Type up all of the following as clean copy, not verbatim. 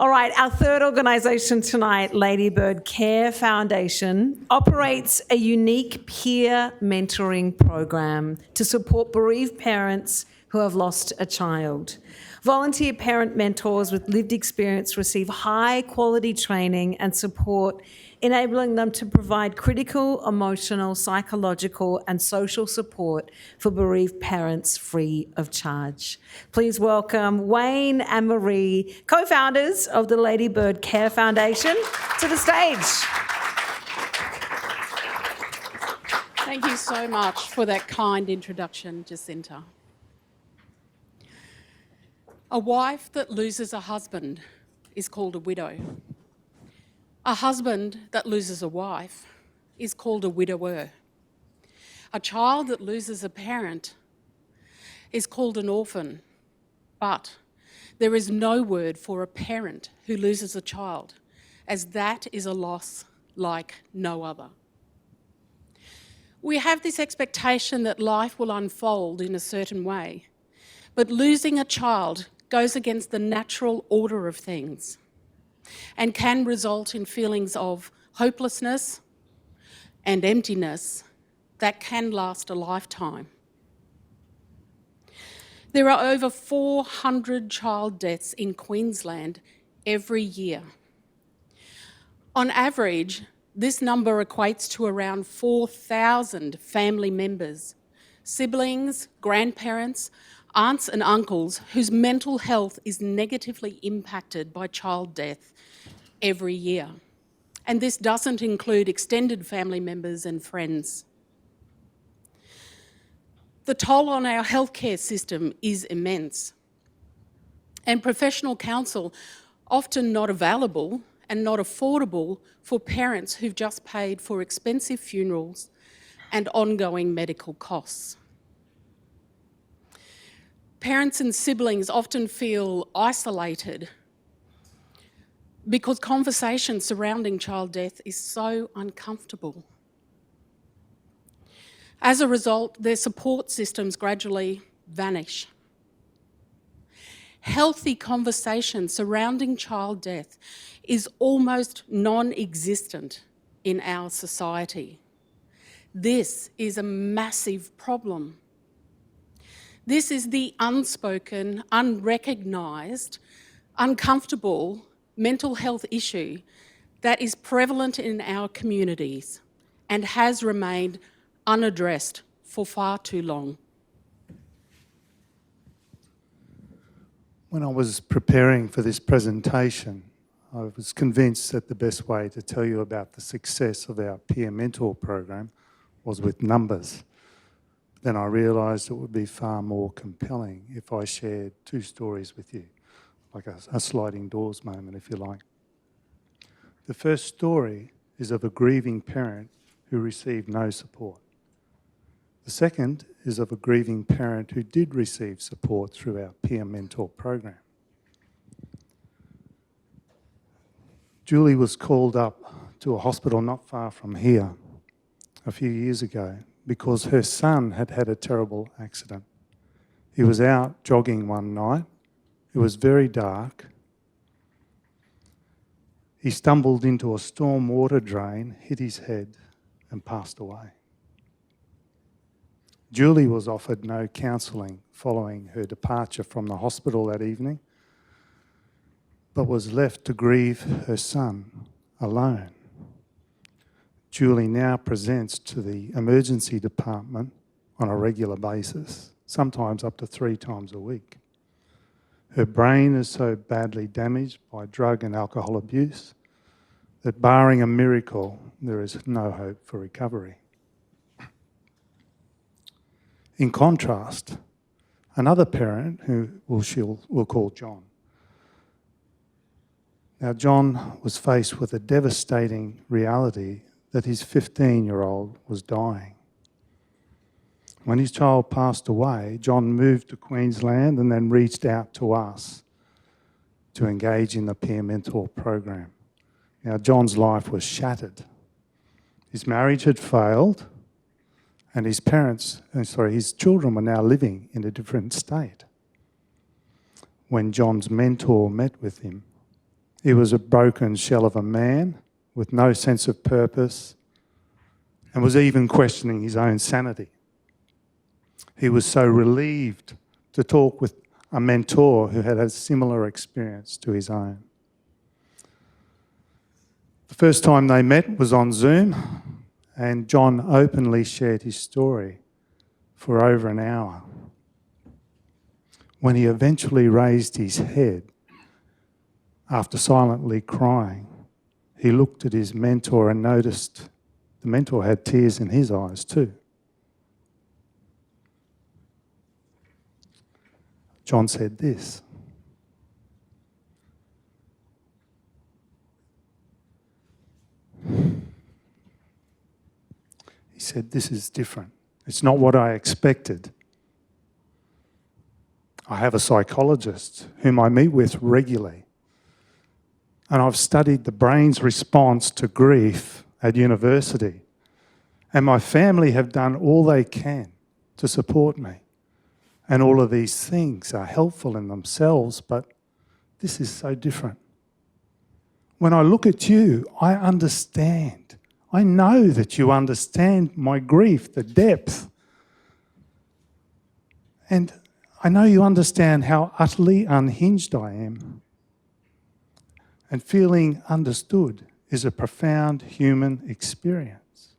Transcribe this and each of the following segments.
All right, our third organisation tonight, Ladybird Care Foundation, operates a unique peer mentoring program to support bereaved parents who have lost a child. Volunteer parent mentors with lived experience receive high-quality training and support, enabling them to provide critical, emotional, psychological and social support for bereaved parents free of charge. Please welcome Wayne and Maree, co-founders of the Ladybird Care Foundation, to the stage. Thank you so much for that kind introduction, Jacinta. A wife that loses a husband is called a widow. A husband that loses a wife is called a widower. A child that loses a parent is called an orphan. But there is no word for a parent who loses a child, as that is a loss like no other. We have this expectation that life will unfold in a certain way, but losing a child goes against the natural order of things and can result in feelings of hopelessness and emptiness that can last a lifetime. There are over 400 child deaths in Queensland every year. On average, this number equates to around 4,000 family members, siblings, grandparents, aunts and uncles whose mental health is negatively impacted by child death every year. And this doesn't include extended family members and friends. The toll on our healthcare system is immense, and professional counsel often not available and not affordable for parents who've just paid for expensive funerals and ongoing medical costs. Parents and siblings often feel isolated because conversation surrounding child death is so uncomfortable. As a result, their support systems gradually vanish. Healthy conversation surrounding child death is almost non-existent in our society. This is a massive problem. This is the unspoken, unrecognised, uncomfortable mental health issue that is prevalent in our communities and has remained unaddressed for far too long. When I was preparing for this presentation, I was convinced that the best way to tell you about the success of our peer mentor program was with numbers. Then I realised it would be far more compelling if I shared two stories with you, like a sliding doors moment, if you like. The first story is of a grieving parent who received no support. The second is of a grieving parent who did receive support through our peer mentor program. Julie was called up to a hospital not far from here a few years ago because her son had had a terrible accident. He was out jogging one night. It was very dark. He stumbled into a storm water drain, hit his head and passed away. Julie was offered no counselling following her departure from the hospital that evening, but was left to grieve her son alone. Julie now presents to the emergency department on a regular basis, sometimes up to 3 times a week. Her brain is so badly damaged by drug and alcohol abuse that barring a miracle, there is no hope for recovery. In contrast, another parent who we'll call John. Now, John was faced with a devastating reality that his 15-year-old was dying. When his child passed away, John moved to Queensland and then reached out to us to engage in the peer mentor program. Now, John's life was shattered. His marriage had failed, and his children were now living in a different state. When John's mentor met with him, He was a broken shell of a man with no sense of purpose and was even questioning his own sanity. He was so relieved to talk with a mentor who had a similar experience to his own. The first time they met was on Zoom, and John openly shared his story for over an hour. When he eventually raised his head, after silently crying, he looked at his mentor and noticed the mentor had tears in his eyes too. John said this: he said, "This is different. It's not what I expected. I have a psychologist whom I meet with regularly, and I've studied the brain's response to grief at university, and my family have done all they can to support me. And all of these things are helpful in themselves, but this is so different. When I look at you, I understand. I know that you understand my grief, the depth. And I know you understand how utterly unhinged I am. And feeling understood is a profound human experience."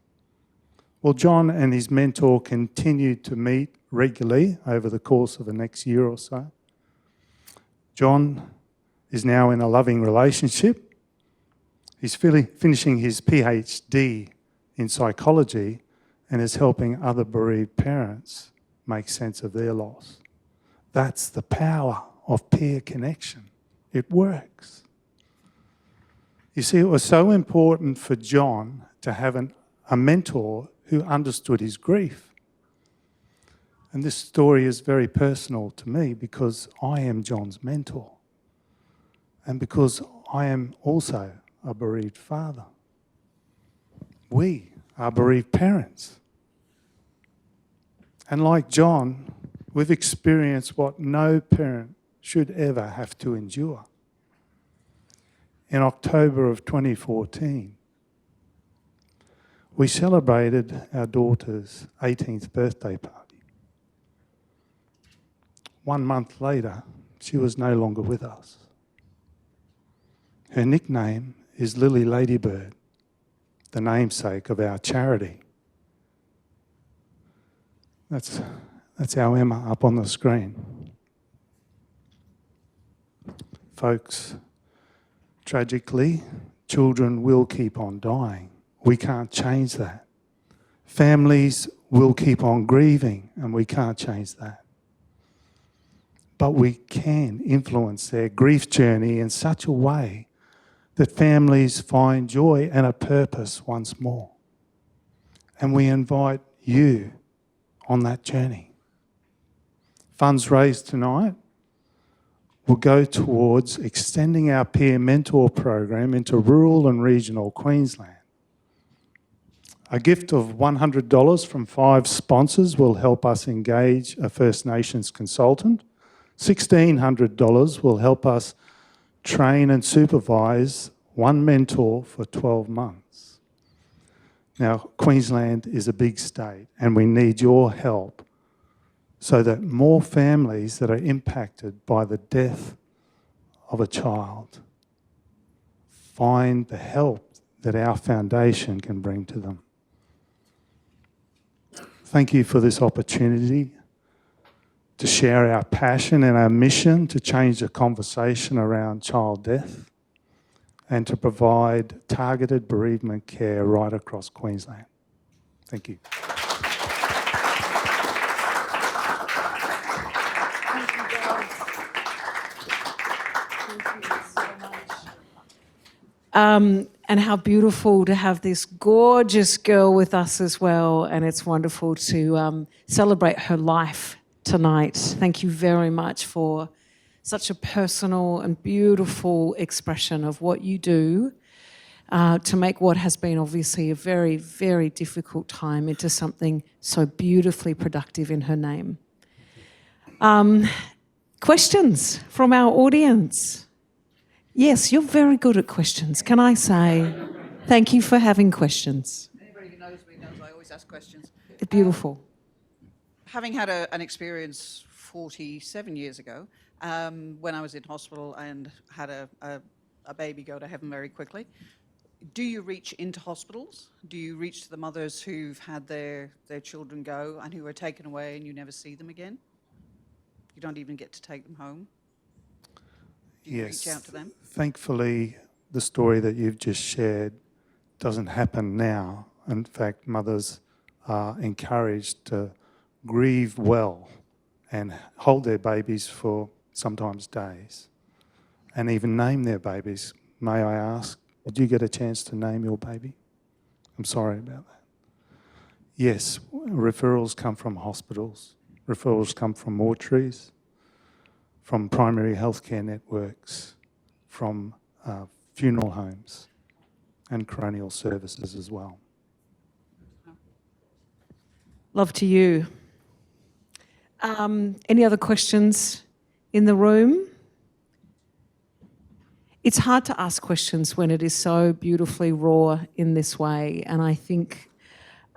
Well, John and his mentor continued to meet regularly over the course of the next year or so. John is now in a loving relationship. He's finishing his PhD in psychology and is helping other bereaved parents make sense of their loss. That's the power of peer connection. It works. You see, it was so important for John to have a mentor who understood his grief. And this story is very personal to me because I am John's mentor and because I am also a bereaved father. We are bereaved parents. And like John, we've experienced what no parent should ever have to endure. In October of 2014, we celebrated our daughter's 18th birthday party. 1 month later, she was no longer with us. Her nickname is Ladybird, the namesake of our charity. That's our Emma up on the screen. Folks, tragically, children will keep on dying. We can't change that. Families will keep on grieving, and we can't change that. But we can influence their grief journey in such a way that families find joy and a purpose once more. And we invite you on that journey. Funds raised tonight will go towards extending our peer mentor program into rural and regional Queensland. A gift of $100 from 5 sponsors will help us engage a First Nations consultant. $1,600 will help us train and supervise one mentor for 12 months. Now, Queensland is a big state and we need your help so that more families that are impacted by the death of a child find the help that our foundation can bring to them. Thank you for this opportunity to share our passion and our mission to change the conversation around child death and to provide targeted bereavement care right across Queensland. Thank you. And how beautiful to have this gorgeous girl with us as well. And it's wonderful to celebrate her life tonight. Thank you very much for such a personal and beautiful expression of what you do to make what has been obviously a very, very difficult time into something so beautifully productive in her name. Questions from our audience? Yes, you're very good at questions. Can I say thank you for having questions? Anybody who knows me knows I always ask questions. It's beautiful. Having had an experience 47 years ago, when I was in hospital and had a baby go to heaven very quickly, do you reach into hospitals? Do you reach to the mothers who've had their children go and who are taken away and you never see them again? You don't even get to take them home? Do you reach out to them? Thankfully, the story that you've just shared doesn't happen now. In fact, mothers are encouraged to grieve well and hold their babies for sometimes days and even name their babies. May I ask, did you get a chance to name your baby? I'm sorry about that. Yes, referrals come from hospitals, referrals come from mortuaries, from primary healthcare networks, from funeral homes and coronial services as well. Love to you. Any other questions in the room? It's hard to ask questions when it is so beautifully raw in this way. And I think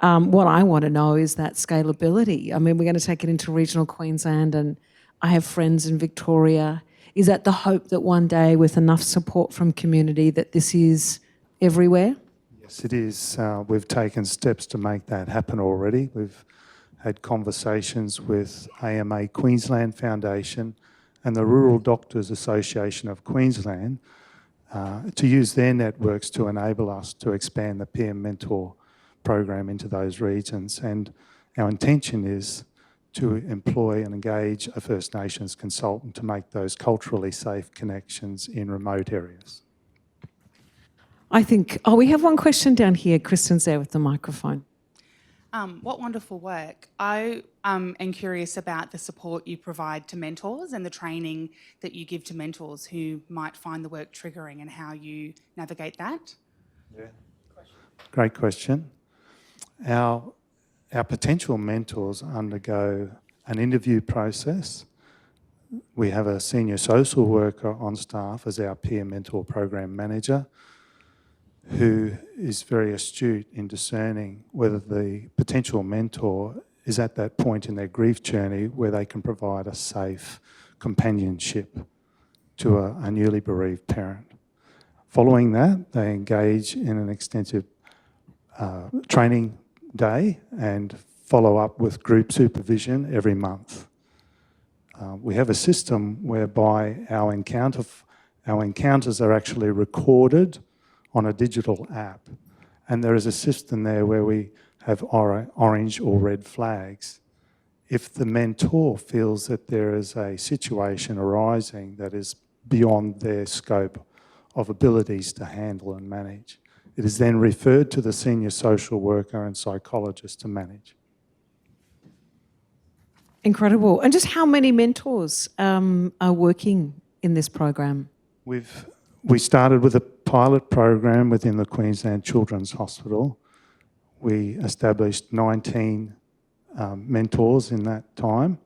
what I want to know is that scalability. I mean, we're going to take it into regional Queensland, and I have friends in Victoria. Is that the hope that one day, with enough support from community, that this is everywhere? Yes, it is. We've taken steps to make that happen already. We've had conversations with AMA Queensland Foundation and the Rural Doctors Association of Queensland to use their networks to enable us to expand the peer mentor program into those regions. And our intention is to employ and engage a First Nations consultant to make those culturally safe connections in remote areas. I think, we have one question down here. Kristen's there with the microphone. What wonderful work. I am curious about the support you provide to mentors and the training that you give to mentors who might find the work triggering and how you navigate that. Yeah. Great question. Our potential mentors undergo an interview process. We have a senior social worker on staff as our peer mentor program manager, who is very astute in discerning whether the potential mentor is at that point in their grief journey where they can provide a safe companionship to a newly bereaved parent. Following that, they engage in an extensive training day and follow up with group supervision every month. We have a system whereby our encounters are actually recorded on a digital app, and there is a system there where we have orange or red flags. If the mentor feels that there is a situation arising that is beyond their scope of abilities to handle and manage, it is then referred to the senior social worker and psychologist to manage. Incredible. And just how many mentors are working in this program? We started with a pilot program within the Queensland Children's Hospital. We established 19 mentors in that time.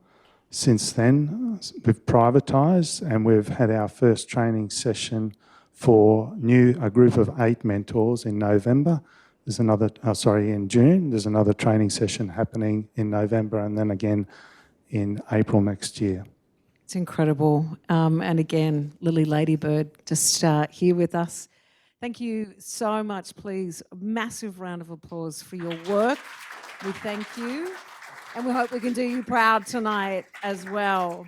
Since then, we've privatised and we've had our first training session for a group of 8 mentors in November. There's another, in June. There's another training session happening in November and then again in April next year. It's incredible. And again, Lily Ladybird just here with us. Thank you so much. Please, a massive round of applause for your work. We thank you. And we hope we can do you proud tonight as well.